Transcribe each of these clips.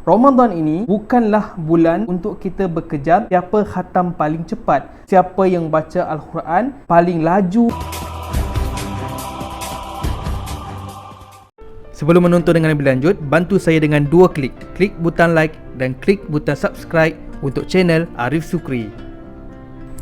Ramadan ini bukanlah bulan untuk kita berkejar siapa khatam paling cepat, siapa yang baca Al-Quran paling laju. Sebelum menonton dengan lebih lanjut, bantu saya dengan 2 klik. Klik butang like dan klik butang subscribe untuk channel Arif Sukri.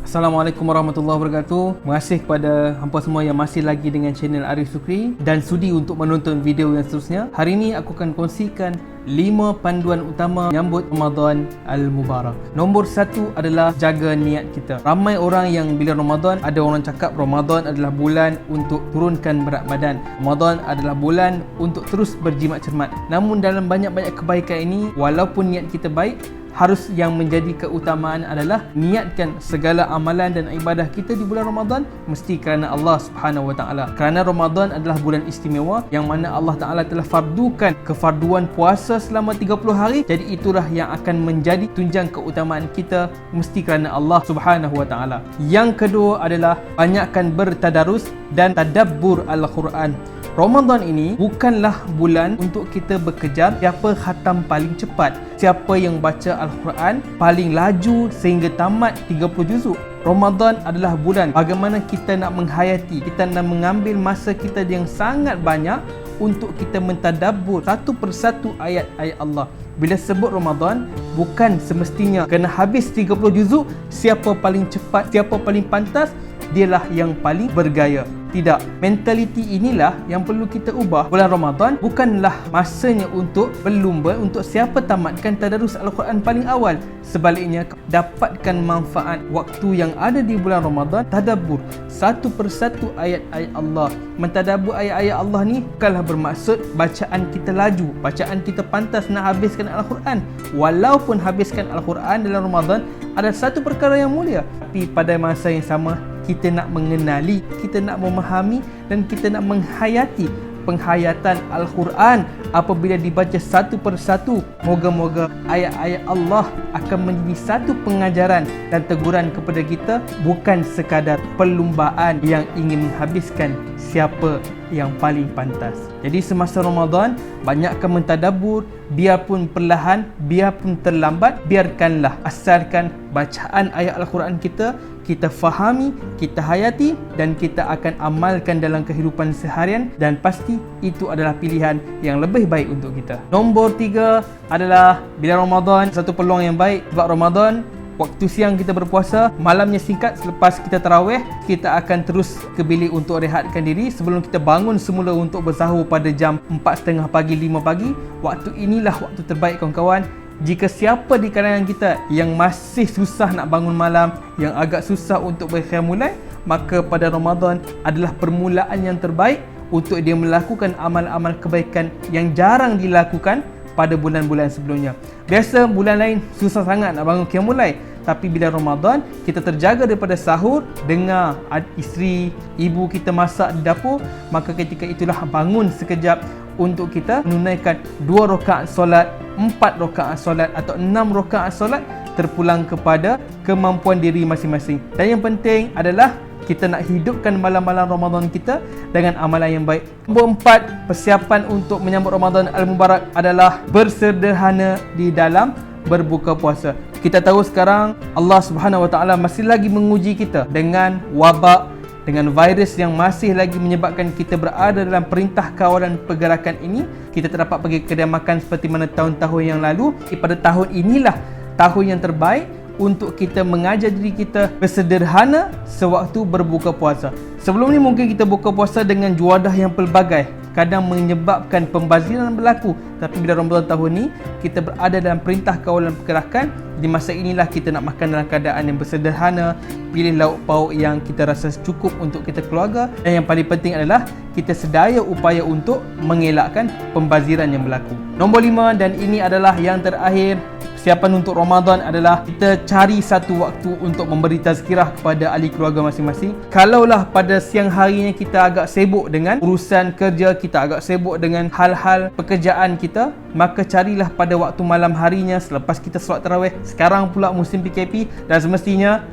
Assalamualaikum warahmatullahi wabarakatuh. Terima kasih kepada hampa semua yang masih lagi dengan channel Arif Sukri dan sudi untuk menonton video yang seterusnya. Hari ini aku akan kongsikan 5 panduan utama menyambut Ramadan Al-Mubarak. Nombor 1 adalah jaga niat kita. Ramai orang yang bila Ramadan, ada orang cakap Ramadan adalah bulan untuk turunkan berat badan. Ramadan adalah bulan untuk terus berjimat cermat. Namun dalam banyak-banyak kebaikan ini, walaupun niat kita baik, harus yang menjadi keutamaan adalah niatkan segala amalan dan ibadah kita di bulan Ramadan mesti kerana Allah Subhanahu Wa Taala. Kerana Ramadan adalah bulan istimewa yang mana Allah Taala telah fardukan kefarduan puasa selama 30 hari. Jadi itulah yang akan menjadi tunjang keutamaan kita mesti kerana Allah Subhanahu Wa Taala. Yang kedua adalah banyakkan bertadarus dan tadabbur Al-Quran. Ramadan ini bukanlah bulan untuk kita berkejar siapa khatam paling cepat, siapa yang baca Al-Quran paling laju sehingga tamat 30 juzuk. Ramadan adalah bulan bagaimana kita nak menghayati, kita nak mengambil masa kita yang sangat banyak untuk kita mentadabbur satu persatu ayat-ayat Allah. Bila sebut Ramadan, bukan semestinya kena habis 30 juzuk, siapa paling cepat, siapa paling pantas, dialah yang paling bergaya. Tidak, mentaliti inilah yang perlu kita ubah. Bulan Ramadan bukanlah masanya untuk berlumba untuk siapa tamatkan tadarus Al-Quran paling awal. Sebaliknya, dapatkan manfaat waktu yang ada di bulan Ramadan, tadabbur satu persatu ayat-ayat Allah. Mentadabbur ayat-ayat Allah ni bukanlah bermaksud bacaan kita laju, bacaan kita pantas nak habiskan Al-Quran. Walaupun habiskan Al-Quran dalam Ramadan adalah satu perkara yang mulia, tapi pada masa yang sama kita nak mengenali, kita nak memahami dan kita nak menghayati penghayatan Al-Quran apabila dibaca satu persatu. Moga-moga ayat-ayat Allah akan menjadi satu pengajaran dan teguran kepada kita, bukan sekadar perlumbaan yang ingin menghabiskan siapa yang paling pantas. Jadi semasa Ramadan, banyakkan mentadabbur, biarpun perlahan, biarpun terlambat, biarkanlah, asalkan bacaan ayat Al-Quran kita fahami, kita hayati dan kita akan amalkan dalam kehidupan seharian, dan pasti itu adalah pilihan yang lebih baik untuk kita. Nombor 3 adalah bila Ramadan, satu peluang yang baik sebab Ramadan waktu siang kita berpuasa, malamnya singkat. Selepas kita tarawih, kita akan terus ke bilik untuk rehatkan diri sebelum kita bangun semula untuk bersahur pada jam 4.30 pagi, 5 pagi. Waktu inilah waktu terbaik kawan-kawan. Jika siapa di kalangan kita yang masih susah nak bangun malam, yang agak susah untuk berqiyamul lail, maka pada Ramadan adalah permulaan yang terbaik untuk dia melakukan amal-amal kebaikan yang jarang dilakukan pada bulan-bulan sebelumnya. Biasa bulan lain susah sangat nak bangun qiyamul lail, tapi bila Ramadan kita terjaga daripada sahur, dengar isteri, ibu kita masak di dapur, maka ketika itulah bangun sekejap untuk kita menunaikan 2 rakaat solat, 4 rakaat solat atau 6 rakaat solat, terpulang kepada kemampuan diri masing-masing. Dan yang penting adalah kita nak hidupkan malam-malam Ramadan kita dengan amalan yang baik. Nombor 4, persiapan untuk menyambut Ramadan Al-Mubarak adalah bersederhana di dalam berbuka puasa. Kita tahu sekarang Allah Subhanahu Wa Taala masih lagi menguji kita dengan wabak, dengan virus yang masih lagi menyebabkan kita berada dalam perintah kawalan pergerakan ini. Kita tak dapat pergi kedai makan seperti mana tahun-tahun yang lalu. Pada tahun inilah tahun yang terbaik untuk kita mengajar diri kita bersederhana sewaktu berbuka puasa. Sebelum ni mungkin kita buka puasa dengan juadah yang pelbagai, kadang menyebabkan pembaziran berlaku. Tapi bila Ramadan tahun ni kita berada dalam perintah kawalan pergerakan, di masa inilah kita nak makan dalam keadaan yang bersederhana, pilih lauk pauk yang kita rasa cukup untuk kita keluarga, dan yang paling penting adalah kita sedaya upaya untuk mengelakkan pembaziran yang berlaku. Nombor 5, dan ini adalah yang terakhir, persiapan untuk Ramadan adalah kita cari satu waktu untuk memberi tazkirah kepada ahli keluarga masing-masing. Kalaulah pada siang harinya kita agak sibuk dengan urusan kerja, kita agak sibuk dengan hal-hal pekerjaan kita, maka carilah pada waktu malam harinya selepas kita solat tarawih. Sekarang pula musim PKP dan semestinya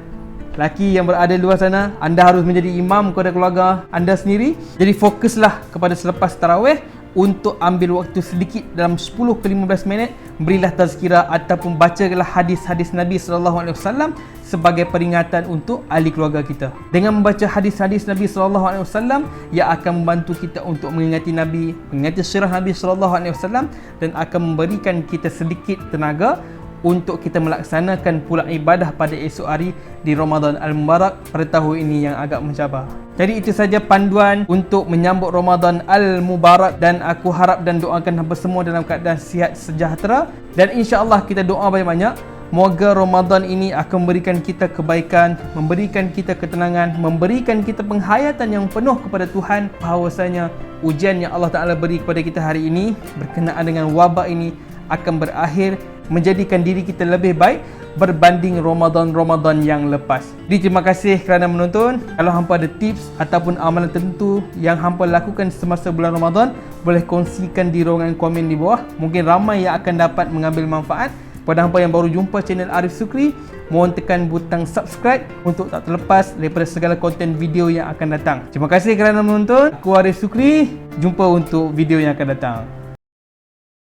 laki yang berada di luar sana, anda harus menjadi imam kepada keluarga anda sendiri. Jadi fokuslah kepada selepas tarawih untuk ambil waktu sedikit dalam 10 ke 15 minit, berilah tazkirah ataupun bacalah hadis-hadis Nabi SAW sebagai peringatan untuk ahli keluarga kita. Dengan membaca hadis-hadis Nabi SAW, ia akan membantu kita untuk mengingati Nabi, mengingati sirah Nabi SAW, dan akan memberikan kita sedikit tenaga untuk kita melaksanakan pula ibadah pada esok hari di Ramadan Al-Mubarak pada tahun ini yang agak mencabar. Jadi itu saja panduan untuk menyambut Ramadan Al-Mubarak, dan aku harap dan doakan hampa semua dalam keadaan sihat sejahtera, dan insya-Allah kita doa banyak-banyak. Moga Ramadan ini akan memberikan kita kebaikan, memberikan kita ketenangan, memberikan kita penghayatan yang penuh kepada Tuhan, bahawasanya ujian yang Allah Ta'ala beri kepada kita hari ini berkenaan dengan wabak ini akan berakhir, menjadikan diri kita lebih baik berbanding Ramadan-Ramadan yang lepas. Jadi terima kasih kerana menonton. Kalau hampa ada tips ataupun amalan tertentu yang hampa lakukan semasa bulan Ramadan, boleh kongsikan di ruangan komen di bawah. Mungkin ramai yang akan dapat mengambil manfaat. Pada hampa yang baru jumpa channel Arif Sukri, mohon tekan butang subscribe untuk tak terlepas daripada segala konten video yang akan datang. Terima kasih kerana menonton. Aku Arif Sukri. Jumpa untuk video yang akan datang.